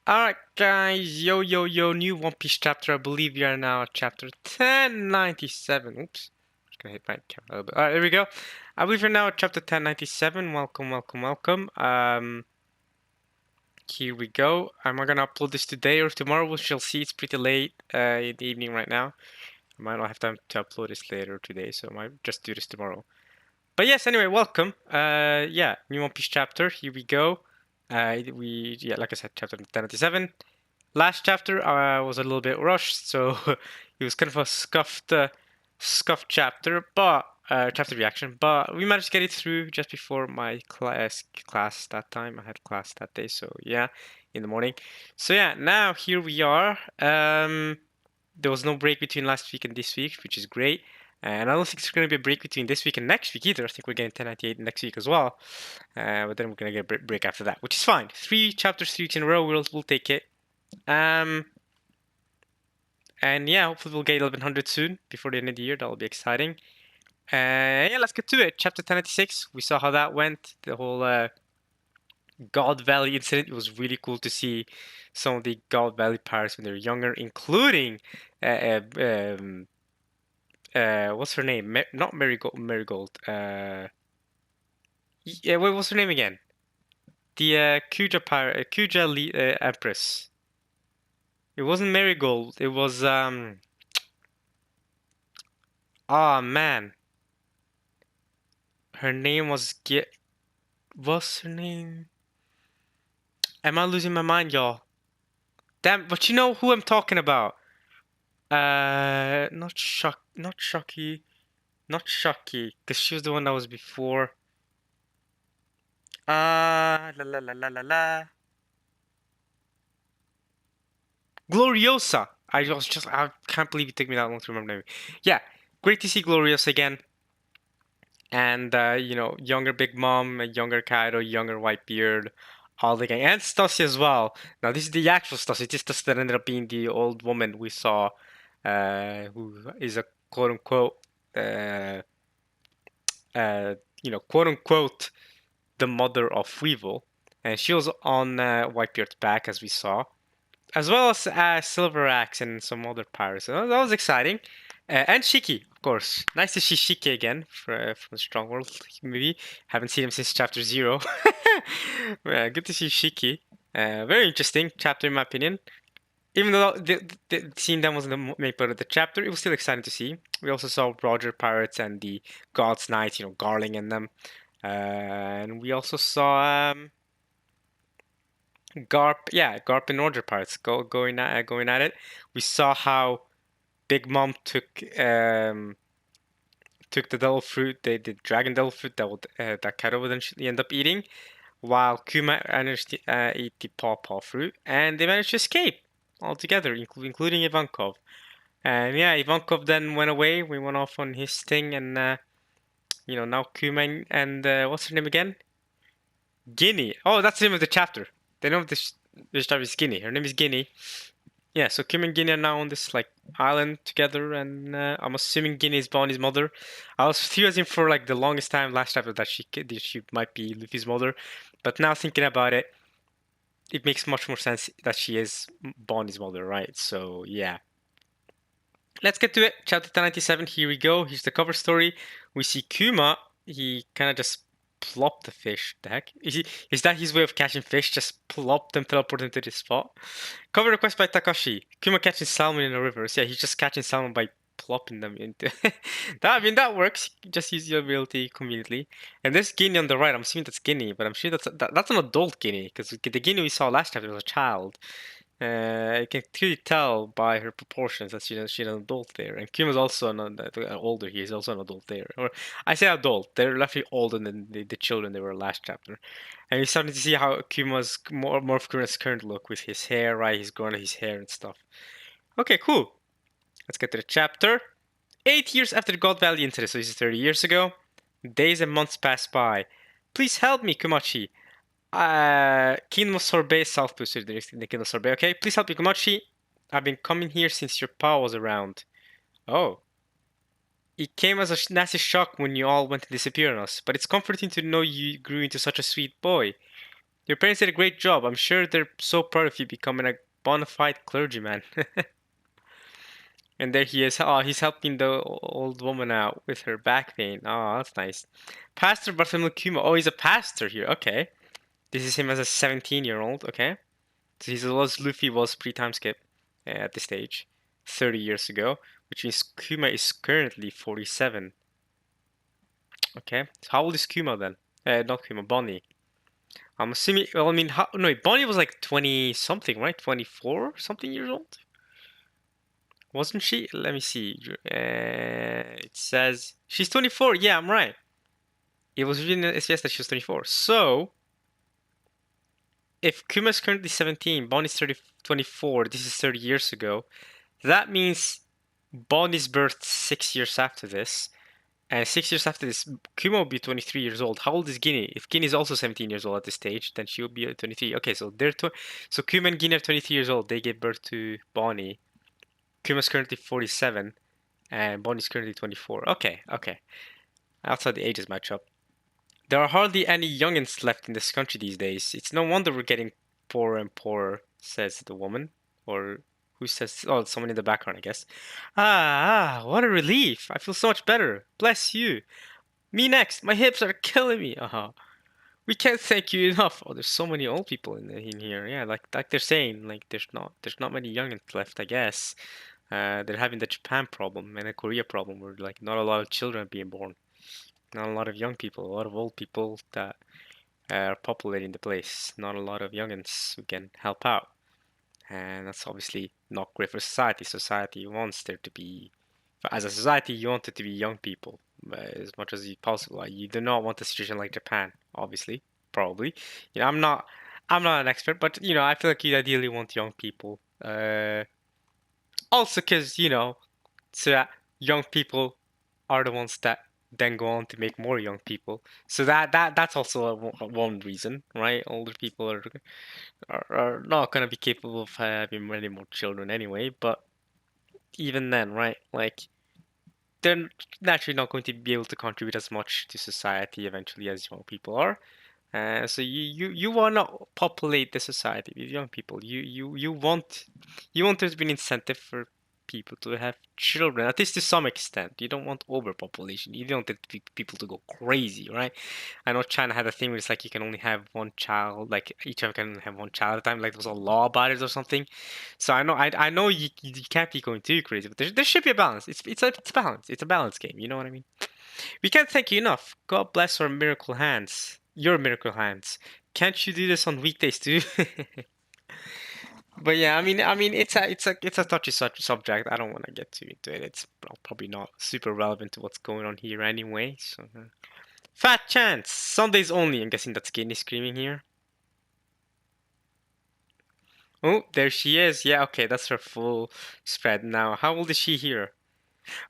Alright guys, yo, new One Piece chapter. I believe we are now at chapter 1097. Oops, just gonna hit my camera a little bit. Alright, there we go. I believe we're now at chapter 1097. Welcome. Here we go. Am I gonna upload this today or tomorrow? We shall see. It's pretty late in the evening right now. I might not have time to upload this later today, so I might just do this tomorrow. But yes, anyway, welcome. Yeah, new One Piece chapter. Here we go. Like I said, chapter 1097. Last chapter was a little bit rushed, so it was kind of a scuffed chapter, but chapter reaction. But we managed to get it through just before my class that time. I had class that day, so yeah, in the morning. So yeah, now here we are. There was no break between last week and this week, which is great. And I don't think there's going to be a break between this week and next week either. I think we're getting 1098 next week as well. But then we're going to get a break after that, which is fine. 3 chapters, 3 weeks in a row. We'll take it. And yeah, hopefully we'll get 1100 soon before the end of the year. That'll be exciting. Yeah, let's get to it. Chapter 1096. We saw how that went. The whole God Valley incident. It was really cool to see some of the God Valley pirates when they were younger, including what's her name? Not Marigold. Marigold. Yeah, what's her name again? The Kuja pirate, Kuja Empress. It wasn't Marigold. It was Oh man, her name was What's her name? Am I losing my mind, y'all? Damn, but you know who I'm talking about. Not Shocky, because she was the one that was before. La la la la la la. Gloriosa. I can't believe it took me that long to remember her name. Yeah, great to see Gloriosa again. And younger Big Mom, younger Kaido, younger Whitebeard, all the gang, and Stussy as well. Now this is the actual Stussy. This Stussy that ended up being the old woman we saw, who is a quote unquote, uh, quote unquote, the mother of Weevil, and she was on Whitebeard's back as we saw, as well as Silver Axe and some other pirates. So that was exciting. And Shiki, of course. Nice to see Shiki again from Strong World movie. Haven't seen him since chapter 0. Yeah, good to see Shiki. Very interesting chapter in my opinion. Even though the scene that wasn't the main part of the chapter, it was still exciting to see. We also saw Roger Pirates and the God's Knight, Garling and them. And we also saw Garp and Roger Pirates going at it. We saw how Big Mom took the devil fruit, the dragon devil fruit that Kaido would eventually end up eating, while Kuma managed to eat the pawpaw fruit, and they managed to escape altogether, including Ivankov. And yeah, Ivankov then went away. We went off on his thing, and now Kuma and what's her name again? Guinea. Oh, that's the name of the chapter. The name of this chapter is Guinea. Her name is Guinea. Yeah, so Kim and Guinea are now on this like island together, and I'm assuming Guinea is Bonnie's mother. I was theorizing for like the longest time last chapter that she might be Luffy's mother, but now thinking about it, it makes much more sense that she is Bonnie's mother, right? So yeah, let's get to it. Chapter 1097. Here we go. Here's the cover story. We see Kuma. He kind of just plop the fish. The heck? Is that his way of catching fish? Just plop them, teleport them to the spot? Cover request by Takashi. Kuma catching salmon in the rivers. Yeah, he's just catching salmon by plopping them into. that works. Just use your ability conveniently. And there's Guinea on the right. I'm assuming that's Guinea, but I'm sure that's an adult Guinea because the Guinea we saw last chapter was a child. You can clearly tell by her proportions that she's an adult there. And Kuma's also older. He is also an adult there. Or I say adult. They're definitely older than the children they were last chapter. And you're starting to see how Kuma's more of Kuma's current look with his hair, right? He's growing his hair and stuff. Okay, cool. Let's get to the chapter. 8 years after the God Valley incident, so this is 30 years ago. Days and months pass by. Please help me, Kumachi. Kingdom of Sorbet South Booster, the Kingdom of Sorbet. Okay, please help me, Kumachi. I've been coming here since your pa was around. Oh. It came as a nasty shock when you all went to disappear on us, but it's comforting to know you grew into such a sweet boy. Your parents did a great job. I'm sure they're so proud of you becoming a bona fide clergyman. And there he is. Oh, he's helping the old woman out with her back pain. Oh, that's nice. Pastor Bartholomew Kuma. Oh, he's a pastor here. Okay. This is him as a 17-year-old. Okay. So he's as Luffy was pre-time skip at this stage, 30 years ago, which means Kuma is currently 47. Okay. So how old is Kuma then? Not Kuma, Bonnie. I'm assuming. Well, I mean, no, Bonnie was like 20 something, right? 24 something years old, wasn't she? Let me see. It says she's 24. Yeah, I'm right. It was written in SBS that she was 24. So if Kuma's currently 17, Bonnie's 24. This is 30 years ago. That means Bonnie's birthed 6 years after this. And 6 years after this, Kuma will be 23 years old. How old is Guinea? If Guinea is also 17 years old at this stage, then she will be 23. Okay, so so Kuma and Guinea are 23 years old. They gave birth to Bonnie. Kuma's currently 47, and Bonnie's currently 24. Okay, okay. Outside the ages match up. There are hardly any youngins left in this country these days. It's no wonder we're getting poorer and poorer, says the woman. Or who says? Oh, someone in the background, I guess. What a relief. I feel so much better. Bless you. Me next. My hips are killing me. We can't thank you enough. Oh, there's so many old people in here. Yeah, like they're saying, like there's not many youngins left, I guess. They're having the Japan problem and the Korea problem where like not a lot of children being born. Not a lot of young people, a lot of old people that are populating the place. Not a lot of youngins who can help out. And that's obviously not great for society. Society wants there to be, as a society, you want it to be young people as much as possible. Like, you do not want a situation like Japan, obviously, probably. I'm not an expert, but I feel like you ideally want young people. Also, because so that young people are the ones that then go on to make more young people. So that's also one reason, right? Older people are not gonna be capable of having many more children anyway. But even then, right? Like they're naturally not going to be able to contribute as much to society eventually as young people are. So you want to populate the society with young people. You want there to be an incentive for people to have children, at least to some extent. You don't want overpopulation. You don't want people to go crazy, right? I know China had a thing where it's like you can only have one child, like each of them can have one child at a time. Like there was a law about it or something. So I know you can't be going too crazy, but there should be a balance. It's a balance. It's a balance game. You know what I mean? We can't thank you enough. God bless our miracle hands. Your miracle hands. Can't you do this on weekdays too? But yeah, I mean, it's a touchy subject. I don't want to get too into it. It's probably not super relevant to what's going on here anyway. So, fat chance Sundays only. I'm guessing that's Guinea screaming here. Oh, there she is. Yeah, okay, that's her full spread now. How old is she here?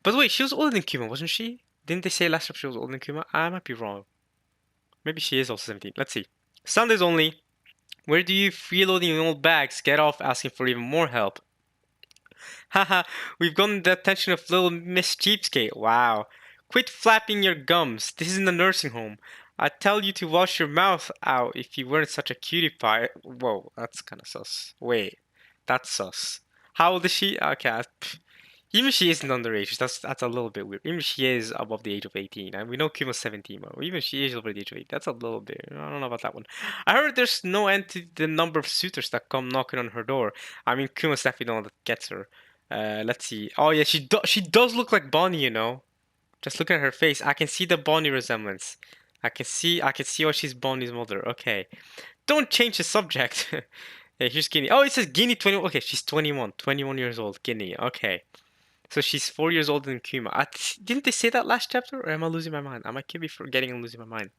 By the way, she was older than Kuma, wasn't she? Didn't they say last time she was older than Kuma? I might be wrong. Maybe she is also 17. Let's see. Sundays only. Where do you freeloading your old bags? Get off asking for even more help. Haha, we've gotten the attention of little Miss Cheapskate. Wow. Quit flapping your gums. This isn't a nursing home. I'd tell you to wash your mouth out if you weren't such a cutie pie. Whoa, that's kind of sus. Wait, that's sus. How old is she? Okay, even if she isn't underage, that's a little bit weird. Even if she is above the age of 18, and we know Kuma's 17, but even if she is over the age of 18, that's a little bit. I don't know about that one. I heard there's no end to the number of suitors that come knocking on her door. I mean, Kuma's definitely the one that gets her. Let's see. Oh yeah, she does look like Bonnie, you know. Just look at her face. I can see the Bonnie resemblance. I can see why she's Bonnie's mother. Okay. Don't change the subject. Hey, here's Guinea. Oh, it says Guinea 21. Okay, she's 21. 21 years old. Guinea. Okay. So she's 4 years older than Kuma. Didn't they say that last chapter? Or am I losing my mind? I might be forgetting and losing my mind.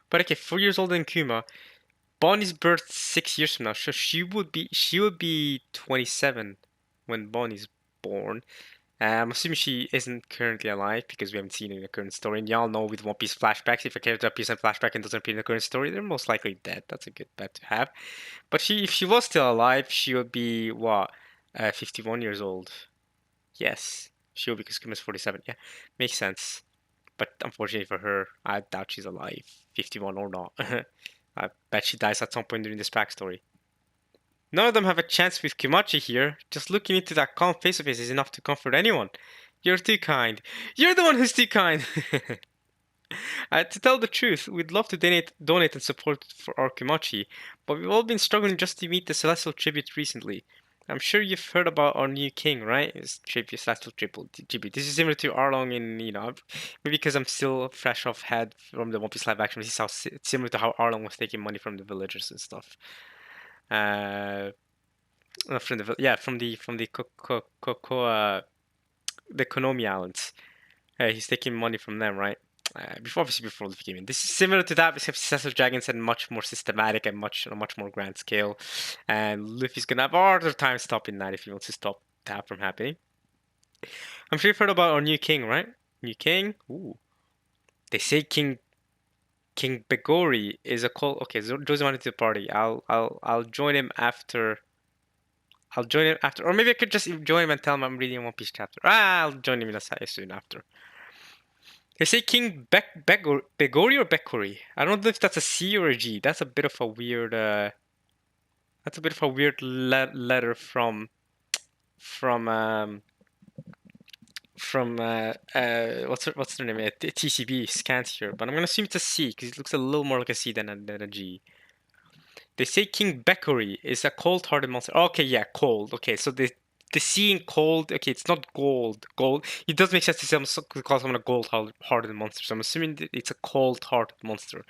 But okay, 4 years older than Kuma. Bonnie's birth 6 years from now. So she would be 27 when Bonnie's born. I'm assuming she isn't currently alive because we haven't seen it in the current story. And y'all know with One Piece flashbacks, if a character appears in flashback and doesn't appear in the current story, they're most likely dead. That's a good bet to have. But if she was still alive, she would be what? 51 years old. Yes, she will because Kuma's 47. Yeah, makes sense. But unfortunately for her, I doubt she's alive, 51 or not. I bet she dies at some point during this backstory. None of them have a chance with Kimachi here. Just looking into that calm face of his is enough to comfort anyone. You're too kind. You're the one who's too kind. To tell the truth, we'd love to donate and support for our Kimachi, but we've all been struggling just to meet the Celestial Tribute recently. I'm sure you've heard about our new king, right? It's tribute, Celestial Tribute. This is similar to Arlong in, maybe because I'm still fresh off head from the One Piece live action. This is how similar to how Arlong was taking money from the villagers and stuff. From the the Konomi Islands. He's taking money from them, right? Before Luffy came in. This is similar to that, except Successor Dragons and much more systematic and on a much more grand scale. And Luffy's gonna have a harder time stopping that if he wants to stop that from happening. I'm sure you've heard about our new king, right? New king? Ooh. They say King Begori is a call. Okay, Josie wanted to the party. I'll join him after. I'll join him after, or maybe I could just join him and tell him I'm reading One Piece chapter. I'll join him in a soon after. They say King Begori or Bekori. I don't know if that's a C or a G. That's a bit of a weird. That's a bit of a weird letter from what's their name? TCB scans here, but I'm gonna assume it's a C because it looks a little more like a C than a G. They say King Bekori is a cold-hearted monster. Okay, yeah, cold. Okay, so the seeing cold. Okay, it's not gold. Gold. It does make sense to call someone a cold-hearted monster. So I'm assuming that it's a cold-hearted monster.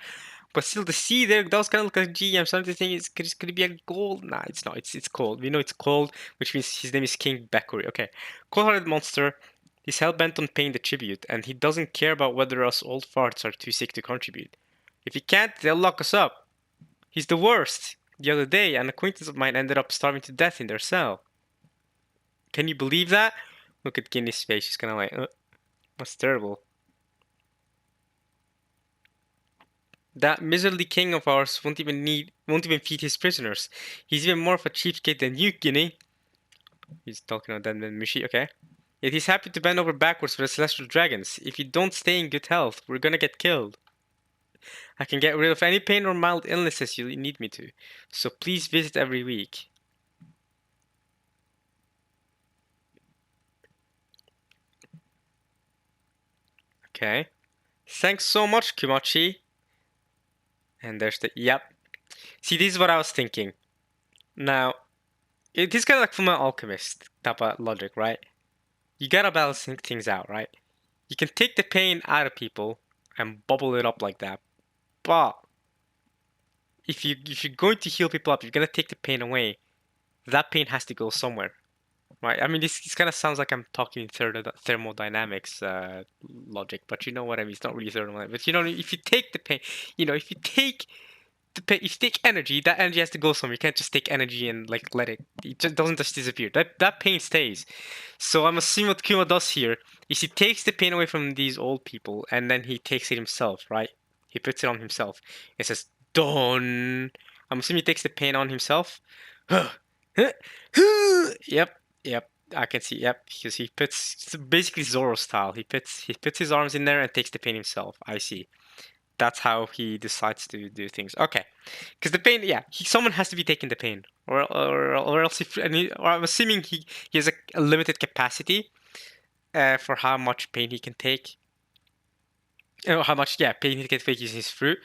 But still, the C there does kind of look like a G. I'm starting to think could it be a gold? Nah, it's not. It's cold. We know it's cold, which means his name is King Bekori. Okay, cold-hearted monster. He's hell-bent on paying the tribute, and he doesn't care about whether us old farts are too sick to contribute. If he can't, they'll lock us up. He's the worst. The other day, an acquaintance of mine ended up starving to death in their cell. Can you believe that? Look at Guinea's face. She's kind of like, that's terrible. That miserly king of ours won't even feed his prisoners. He's even more of a cheapskate than you, Guinea. He's talking about them than Mushi. Okay. Yet he's happy to bend over backwards for the celestial dragons. If you don't stay in good health, we're gonna get killed. I can get rid of any pain or mild illnesses you need me to. So please visit every week. Okay. Thanks so much, Kumachi. And there's the, yep. See, this is what I was thinking. Now, it is kind of like from an alchemist type of logic, right? You gotta balance things out, right? You can take the pain out of people and bubble it up like that. But if you're going to heal people up, you're gonna take the pain away. That pain has to go somewhere, right? I mean, this kind of sounds like I'm talking thermodynamics logic, but you know what I mean. It's not really thermodynamics. But if you take the pain, if you take if you take energy, that energy has to go somewhere. You can't just take energy and like let it. It just doesn't just disappear. That pain stays. So I'm assuming what Kuma does here is he takes the pain away from these old people and then he takes it himself, right? He puts it on himself. It says done. I'm assuming he takes the pain on himself. Yep, yep. I can see. Yep, because he puts it's basically Zoro style. He puts his arms in there and takes the pain himself. I see. That's how he decides to do things. Okay, because the pain, yeah, someone has to be taking the pain, or else or I'm assuming he has a limited capacity for how much pain he can take. How much pain he can take using his fruit,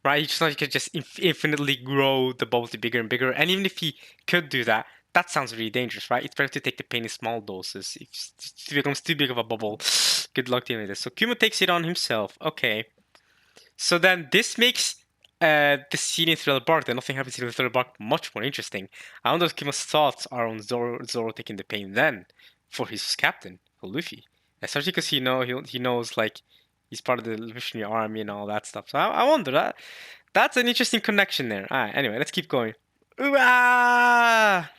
right? It's not like he could just infinitely grow the bubble to bigger and bigger. And even if he could do that, that sounds really dangerous, right? It's better to take the pain in small doses. If it becomes too big of a bubble, good luck dealing with this. So Kuma takes it on himself. Okay. So then this makes the scene in Thriller Bark, that nothing happens in Thriller Bark, much more interesting. I wonder what Kima's thoughts are on Zoro taking the pain then for his captain, for Luffy. Especially because he knows like he's part of the Revolutionary Army and all that stuff. So I wonder that's an interesting connection there. Alright, anyway, let's keep going. Ooh-ah!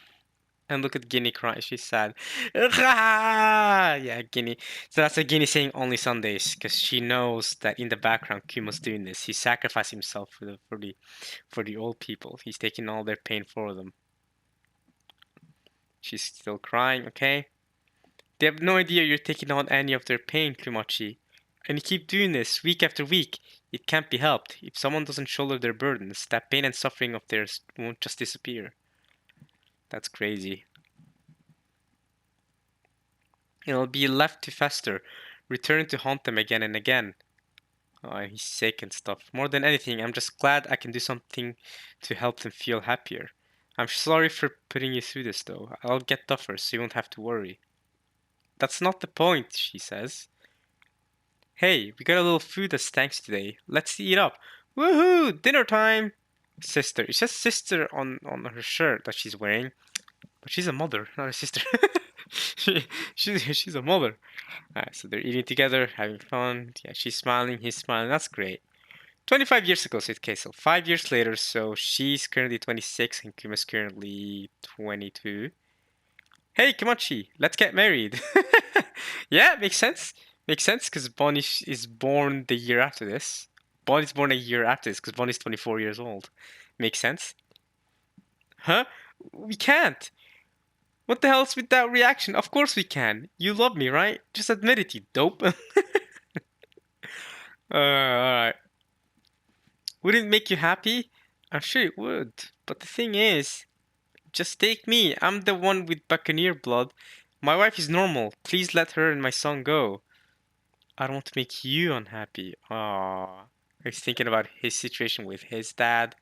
And look at Guinea crying. She's sad. Yeah, Guinea. So that's a Guinea saying only Sundays because she knows that in the background Kuma's doing this. He sacrificed himself for the old people. He's taking all their pain for them. She's still crying. Okay. They have no idea you're taking on any of their pain, Kumachi. And you keep doing this week after week. It can't be helped. If someone doesn't shoulder their burdens, that pain and suffering of theirs won't just disappear. That's crazy. It'll be left to fester, returning to haunt them again and again. Oh, he's sick and stuff. More than anything, I'm just glad I can do something to help them feel happier. I'm sorry for putting you through this, though. I'll get tougher so you won't have to worry. That's not the point, she says. Hey, we got a little food as thanks today. Let's eat up. Woohoo! Dinner time! Sister. It says sister on her shirt that she's wearing. But she's a mother, not a sister. she's a mother. Alright, so they're eating together, having fun. Yeah, she's smiling, he's smiling. That's great. 25 years ago, said Kesel. 5 years later, so she's currently 26 and Kuma's currently 22. Hey, Komachi, let's get married. Yeah, makes sense. Makes sense because Bonnie is born the year after this. Bonnie's born a year after this because Bonnie's 24 years old. Makes sense. Huh? We can't. What the hell's with that reaction? Of course we can. You love me, right? Just admit it, you dope. Alright. Would it make you happy? I'm sure it would. But the thing is, just take me. I'm the one with Buccaneer blood. My wife is normal. Please let her and my son go. I don't want to make you unhappy. Aww. He's thinking about his situation with his dad.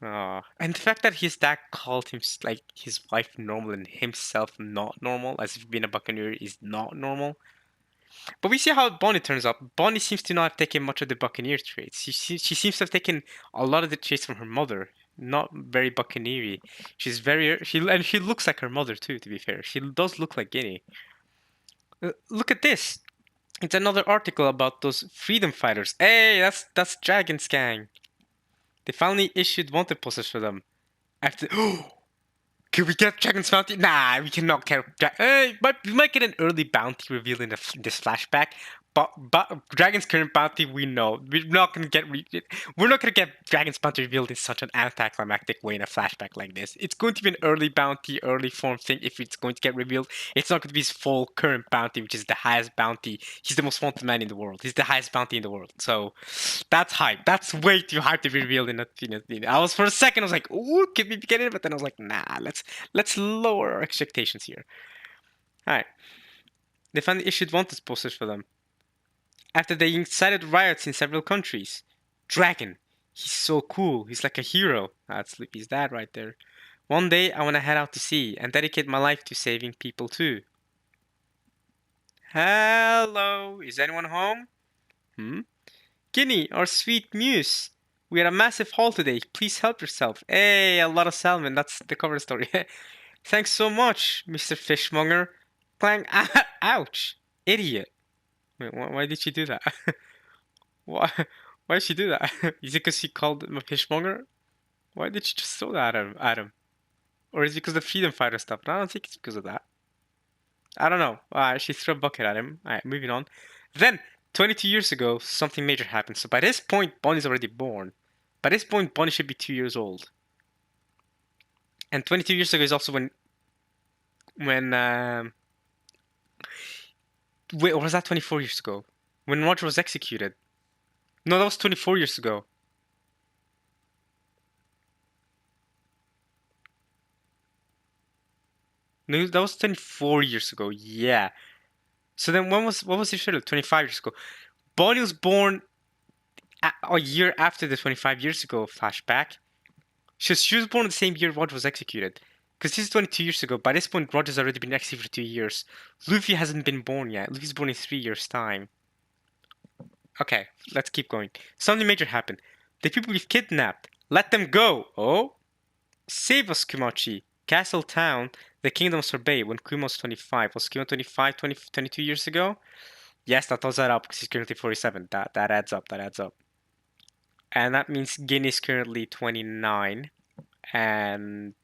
Aww. And the fact that his dad called him like his wife normal and himself not normal, as if being a Buccaneer is not normal. But we see how Bonnie turns up. Bonnie seems to not have taken much of the Buccaneer traits. She seems to have taken a lot of the traits from her mother. Not very Buccaneery. She's very she looks like her mother too. To be fair, she does look like Guinea. Look at this. It's another article about those freedom fighters. Hey, that's Dragon's gang. They finally issued wanted posters for them. After can we get Dragon's bounty? Nah, we cannot get. But we might get an early bounty revealed in this flashback. But Dragon's current bounty, we know we're not gonna get. We're not gonna get Dragon's bounty revealed in such an anticlimactic way in a flashback like this. It's going to be an early bounty, early form thing. If it's going to get revealed, it's not going to be his full current bounty, which is the highest bounty. He's the most wanted man in the world. He's the highest bounty in the world. So that's hype. That's way too hype to be revealed in a thing. I was for a second, I was like, ooh, could we get it? But then I was like, nah, let's lower our expectations here. All right. They finally issued wanted posters for them after they incited riots in several countries. Dragon. He's so cool. He's like a hero. That's Sleepy's dad right there. One day I want to head out to sea and dedicate my life to saving people too. Hello. Is anyone home? Guinea, our sweet muse. We had a massive haul today. Please help yourself. Hey, a lot of salmon. That's the cover story. Thanks so much, Mr. Fishmonger. Clang. Ouch. Idiot. Wait, why did she do that? Why? Why did she do that? Is it because she called him a fishmonger? Why did she just throw that at him? Or is it because of the freedom fighter stuff? No, I don't think it's because of that. I don't know. She threw a bucket at him. Alright, moving on. Then, 22 years ago, something major happened. So by this point, Bonnie's already born. By this point, Bonnie should be 2 years old. And 22 years ago is also when wait, or was that 24 years ago? When Roger was executed. No, that was 24 years ago. No, that was 24 years ago. Yeah. So then what was your schedule? 25 years ago. Bonnie was born a year after the 25 years ago flashback. She was born the same year Roger was executed. Because this is 22 years ago. By this point, Roger's already been executed for 2 years. Luffy hasn't been born yet. Luffy's born in 3 years' time. Okay, let's keep going. Something major happened. The people we've kidnapped. Let them go. Oh? Save us, Kumachi. Castle Town, the Kingdom of Sorbet, when Kuma was 25. Was Kuma 25, 22 years ago? Yes, that does add up because he's currently 47. That adds up, that adds up. And that means Guinea's currently 29.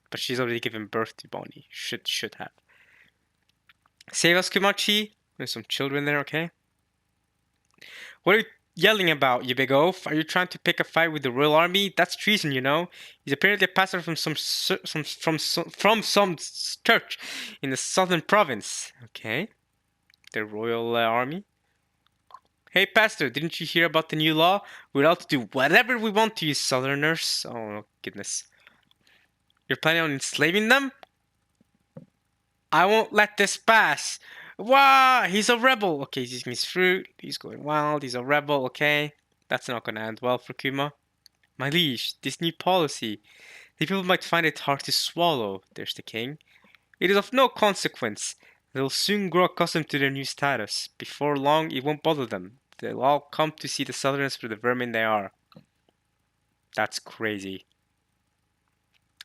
But she's already given birth to Bonnie. Should have. Save us, Kumachi. There's some children there, okay? What are you yelling about, you big oaf? Are you trying to pick a fight with the royal army? That's treason, you know. He's apparently a pastor from some church in the southern province. Okay, the royal army. Hey, Pastor, didn't you hear about the new law? We're allowed to do whatever we want to, you Southerners. Oh, goodness. You're planning on enslaving them? I won't let this pass. Wow, he's a rebel. Okay, he's eating his fruit. He's going wild. He's a rebel. Okay, that's not going to end well for Kuma. My liege, this new policy. The people might find it hard to swallow. There's the king. It is of no consequence. They'll soon grow accustomed to their new status. Before long, it won't bother them. They'll all come to see the Southerners for the vermin they are. That's crazy.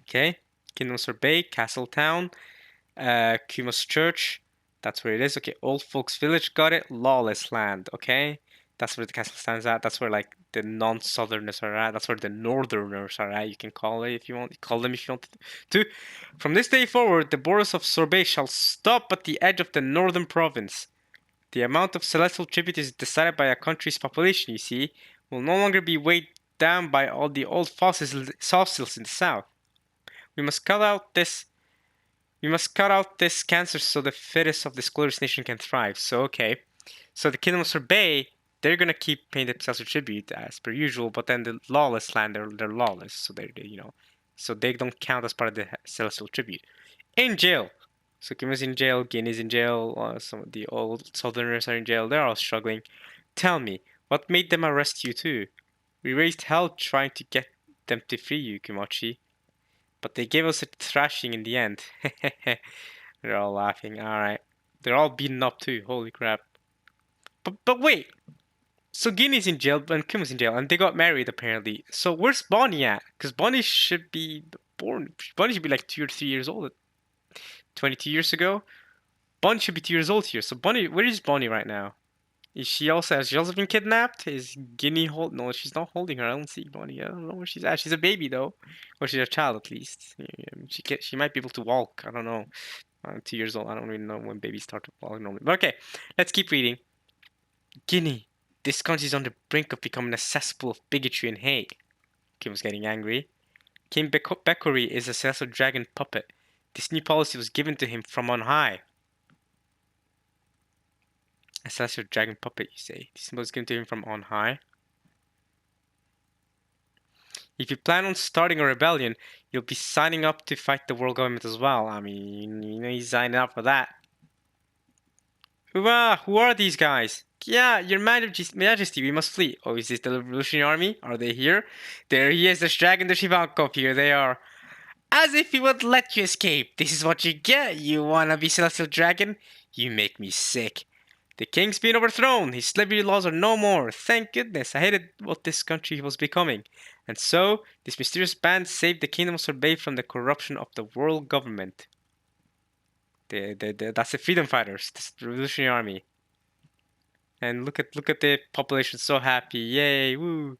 Okay, Kingdom Sorbet, Castle Town. Kuma's Church, that's where it is. Okay, Old Folks Village, got it. Lawless Land, okay? That's where the castle stands at. That's where, like, the non-southerners are at. That's where the northerners are at. You can call it if you want. Call them if you want to. From this day forward, the borders of Sorbet shall stop at the edge of the northern province. The amount of celestial tribute is decided by a country's population, you see. Will no longer be weighed down by all the old fossils in the south. We must cut out this cancer so the fittest of this glorious nation can thrive. So, okay. So the Kingdom of Sorbet, they're going to keep paying themselves a tribute as per usual, but then the lawless land, they're lawless. So so they don't count as part of the celestial tribute. In jail. So Kima's in jail, Guinea's in jail, some of the old southerners are in jail. They're all struggling. Tell me, what made them arrest you too? We raised hell trying to get them to free you, Kumachi. But they gave us a thrashing in the end. They're all laughing. Alright. They're all beaten up too. Holy crap. But wait. So Guinea's in jail and Kuma's in jail and they got married apparently. So where's Bonnie at? Because Bonnie should be born. Bonnie should be like 2 or 3 years old. 22 years ago? Bonnie should be 2 years old here. So Bonnie, where is Bonnie right now? Has she also been kidnapped? Is Guinea No, she's not holding her. I don't see Bonnie. I don't know where she's at. She's a baby though, or she's a child at least. She might be able to walk. I don't know. 2 years old. I don't really know when babies start to walk normally. But okay, let's keep reading. Guinea, this country is on the brink of becoming a cesspool of bigotry and hate. Kim was getting angry. King Bekori is a celestial dragon puppet. This new policy was given to him from on high. A celestial dragon puppet, you say? This was given to him from on high. If you plan on starting a rebellion, you'll be signing up to fight the world government as well. I mean, he's signing up for that. Who are these guys? Yeah, your majesty, we must flee. Oh, is this the Revolutionary Army? Are they here? There he is, the dragon, the Shivankov, here they are. As if he would let you escape. This is what you get, you wanna be celestial dragon? You make me sick. The king's been overthrown. His slavery laws are no more. Thank goodness. I hated what this country was becoming. And so, this mysterious band saved the kingdom of Sorbet from the corruption of the world government. That's the freedom fighters, the Revolutionary Army. And look at the population, so happy. Yay, woo.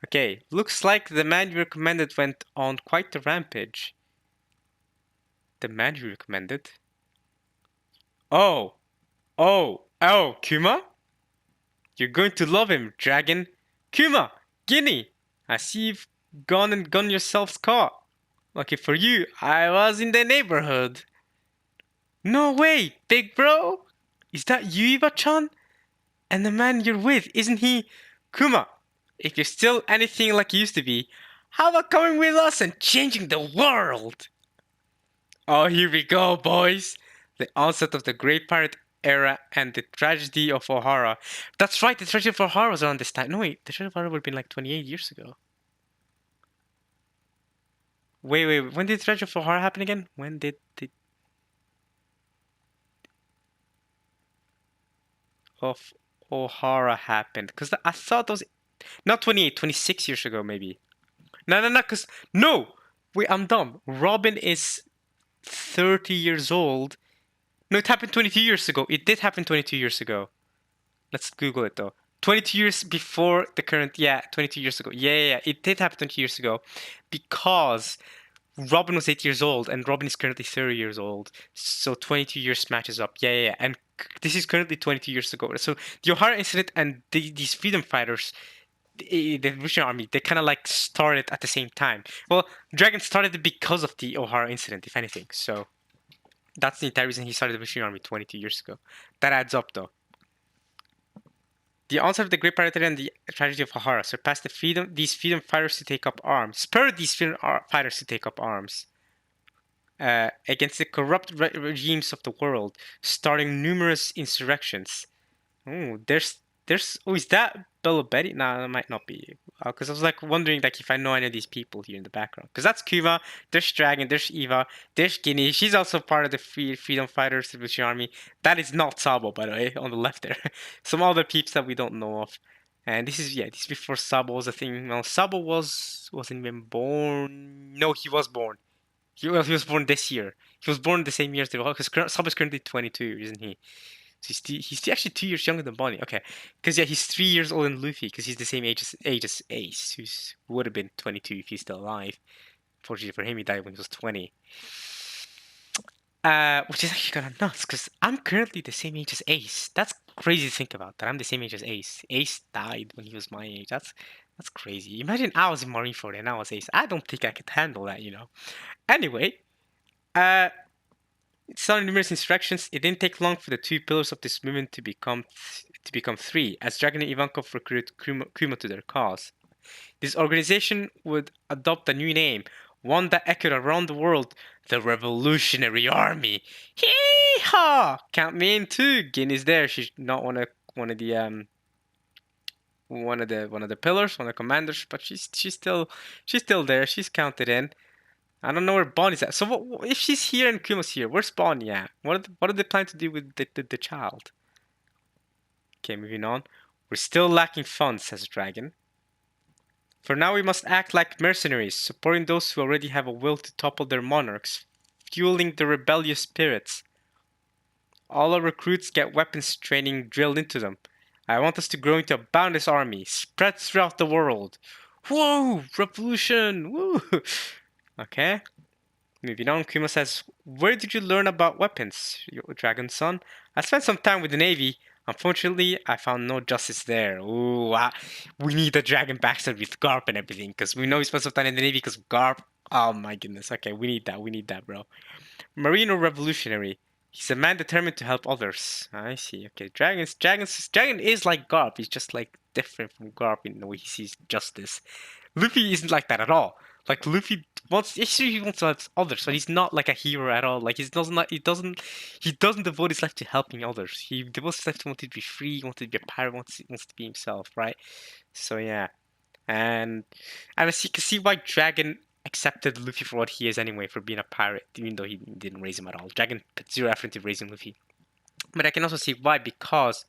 Okay, looks like the man you recommended went on quite the rampage. The man you recommended? Oh, Kuma? You're going to love him, dragon. Kuma, Guinea, I see you've gone and gotten yourselves caught. Lucky for you, I was in the neighborhood. No way, big bro. Is that you, Iba-chan? And the man you're with, isn't he? Kuma, if you're still anything like you used to be, how about coming with us and changing the world? Oh, here we go, boys. The onset of the Great Pirate Era and the tragedy of O'Hara. That's right, the tragedy of O'Hara was around this time. No, wait, the tragedy of O'Hara would have been like 28 years ago. Wait, when did the tragedy of O'Hara happen again? When did the... of O'Hara happened? Because I thought those... Not 28, 26 years ago, maybe. No, because... No! Wait, I'm dumb. Robin is 30 years old. No, it happened 22 years ago. It did happen 22 years ago. Let's Google it though. 22 years before the current, 22 years ago. Yeah. It did happen 20 years ago because Robin was 8 years old and Robin is currently 30 years old. So 22 years matches up. Yeah. And this is currently 22 years ago. So the O'Hara incident and these freedom fighters, the Revolutionary Army, they kind of like started at the same time. Well, Dragon started because of the O'Hara incident, if anything. So that's the entire reason he started the Revolutionary Army 22 years ago. That adds up though. The onset of the Great Pirate and the tragedy of Hahara surpassed these freedom fighters to take up arms. Spurred these freedom fighters to take up arms against the corrupt regimes of the world, starting numerous insurrections. Oh, is that Bella Betty? Nah, that might not be. Because I was like wondering like if I know any of these people here in the background. Because that's Kuma, there's Dragon, there's Eva, there's Guinea. She's also part of the Freedom Fighters Revolution Army. That is not Sabo, by the way, on the left there. Some other peeps that we don't know of. And this is before Sabo was a thing. Well, Sabo wasn't even born. No, he was born. He was born this year. He was born the same year as the because Sabo's currently 22, isn't he? So he's actually 2 years younger than Bonnie. Okay, because he's 3 years older than Luffy because he's the same age as Ace, who would have been 22 if he's still alive. Fortunately for him, he died when he was 20. Which is actually kind of nuts because I'm currently the same age as Ace. That's crazy to think about. That I'm the same age as Ace. Ace died when he was my age. That's crazy. Imagine I was in Marineford and I was Ace. I don't think I could handle that, you know. Anyway, it started numerous insurrections. It didn't take long for the two pillars of this movement to become three, as Dragon and Ivankov recruited Kuma to their cause. This organization would adopt a new name, one that echoed around the world: the Revolutionary Army. Hee-haw! Count me in too. Gin is there. She's not one of the pillars, one of the commanders, but she's still there. She's counted in. I don't know where Bonnie's at. So if she's here and Kuma's here, where's Bonnie at? What are they planning to do with the child? Okay, moving on. We're still lacking funds, says Dragon. For now, we must act like mercenaries, supporting those who already have a will to topple their monarchs, fueling the rebellious spirits. All our recruits get weapons training drilled into them. I want us to grow into a boundless army, spread throughout the world. Whoa! Revolution! Woo! Okay. Moving on, Kuma says, where did you learn about weapons, Dragon's son? I spent some time with the Navy. Unfortunately, I found no justice there. Ooh, we need a Dragon backstory with Garp and everything, because we know he spent some time in the Navy because of Garp. Oh my goodness. Okay, we need that, bro. Marine or revolutionary? He's a man determined to help others. I see. Okay, Dragon is like Garp. He's just like different from Garp in the way he sees justice. Luffy isn't like that at all. Like Luffy wants to help others, but he's not like a hero at all. Like he doesn't devote his life to helping others. He devotes his life to wanting to be free, wanting to be a pirate, wants to be himself, right? So yeah, and I can see why Dragon accepted Luffy for what he is anyway, for being a pirate, even though he didn't raise him at all. Dragon put zero effort into raising Luffy, but I can also see why, because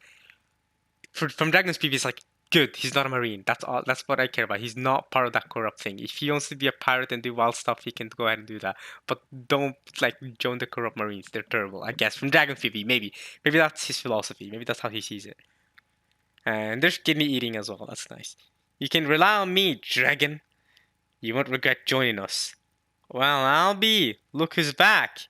from Dragon's PV, it's like, good, he's not a marine. That's all. That's what I care about. He's not part of that corrupt thing. If he wants to be a pirate and do wild stuff, he can go ahead and do that. But don't like join the corrupt marines. They're terrible, I guess. From Dragon PV, maybe that's his philosophy. Maybe that's how he sees it. And there's kidney eating as well. That's nice. You can rely on me, Dragon. You won't regret joining us. Well, I'll be. Look who's back.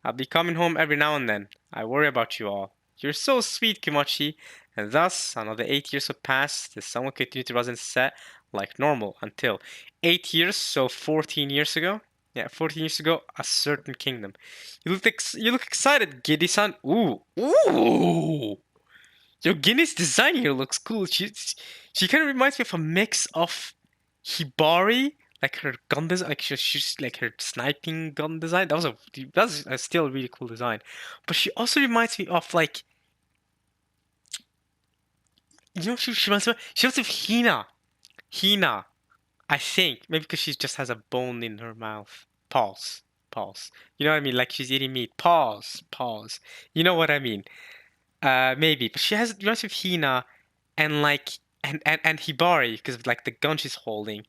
I'll be coming home every now and then. I worry about you all. You're so sweet, Kimachi. And thus, another 8 years have passed. The sun will continue to rise and set like normal until 8 years, so 14 years ago. Yeah, 14 years ago, a certain kingdom. You look excited, Giddy-san. Ooh, ooh. Yo, Guinea's design here looks cool. She kind of reminds me of a mix of Hibari, like her gun design, like she's like her sniping gun design. That was still a really cool design. But she also reminds me of like, you know, she reminds me of Hina. Hina, I think. Maybe because she just has a bone in her mouth. Pause. Pause. You know what I mean? Like she's eating meat. Pause. Pause. You know what I mean? Maybe. But she reminds me of Hina and like and Hibari because of like the gun she's holding.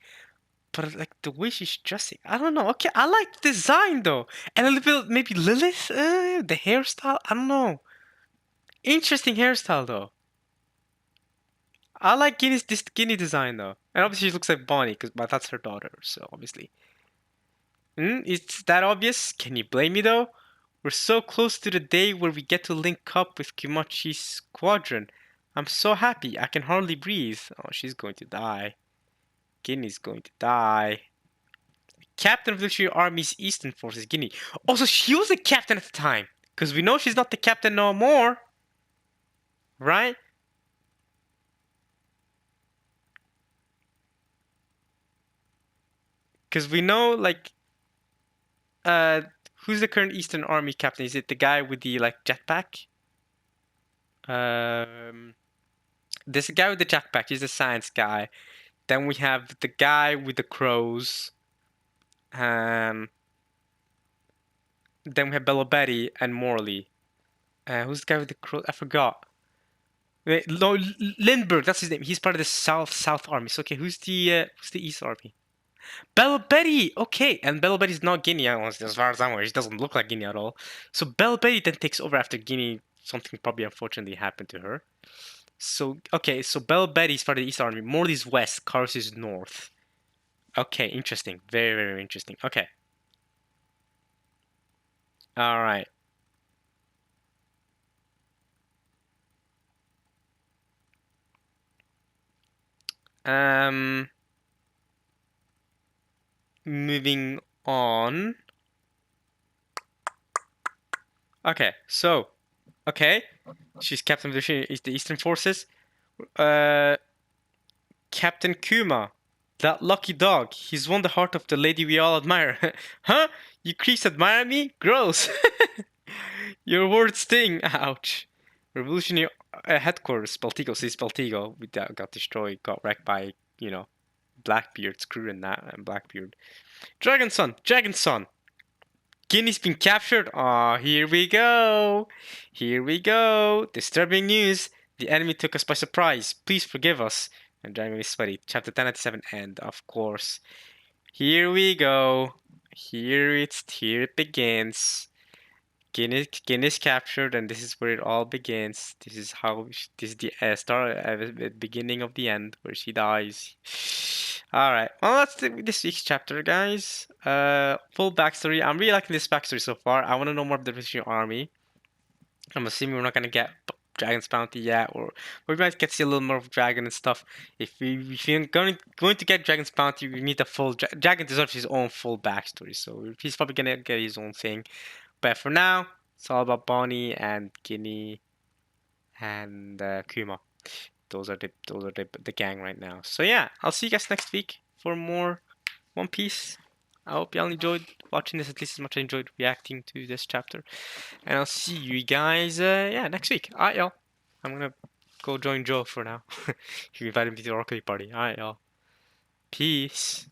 But like the way she's dressing, I don't know. Okay, I like the design though, and a little bit maybe Lilith, the hairstyle. I don't know. Interesting hairstyle though. I like this Guinea design though, and obviously she looks like Bonnie but that's her daughter, so obviously. It's that obvious? Can you blame me though? We're so close to the day where we get to link up with Kimachi's squadron. I'm so happy, I can hardly breathe. Oh, she's going to die. Guinea's going to die. Captain of the Luxury Army's Eastern Forces, Guinea. Also, she was the captain at the time, because we know she's not the captain no more. Right? Because we know like uh who's the current Eastern Army captain? Is it the guy with the like jetpack? Um, there's a guy with the jetpack. He's the science guy. Then we have the guy with the crows. Um, then we have Belobetti and Morley. Who's the guy with the crow? I forgot. Wait, no, Lindbergh. That's his name. He's part of the South Army. So okay, who's the East Army? Belobetti. Okay, and Belobetti's not Guinea as far as I'm aware. He doesn't look like Guinea at all. So Belobetti then takes over after Guinea. Something probably unfortunately happened to her. So okay, so Belobetti's part of the East Army. Morley's west. Carus is north. Okay, interesting. Very, very interesting. Okay. All right. Um, moving on. Okay, so okay, she's captain of the Eastern Forces. Uh, Captain Kuma, that lucky dog. He's won the heart of the lady we all admire. Huh? You creeps admire me? Gross. Your words sting. Ouch. Revolutionary headquarters, Spaltigo. See Spaltigo. We got destroyed, got wrecked by, Blackbeard's crew and that, and Blackbeard. Dragon Son. Guinea's been captured. Aw, here we go. Here we go. Disturbing news. The enemy took us by surprise. Please forgive us. And Dragon is sweaty. Chapter 1097 end, of course. Here we go. Here it begins. Guinea's captured, and this is where it all begins. This is the beginning of the end, where she dies. All right. Well, that's this week's chapter, guys. Full backstory. I'm really liking this backstory so far. I want to know more of the Russian army. I'm assuming we're not gonna get Dragon's Bounty yet, or we might get to see a little more of Dragon and stuff. If we're going to get Dragon's Bounty, we need a full Dragon deserves his own full backstory. So he's probably gonna get his own thing. But for now, it's all about Bonnie and Guinea and Kuma. Those are the gang right now. So yeah, I'll see you guys next week for more One Piece. I hope y'all enjoyed watching this at least as much as I enjoyed reacting to this chapter. And I'll see you guys next week. Alright y'all. I'm gonna go join Joe for now. He invited me to the Rocket Party. Alright y'all. Peace.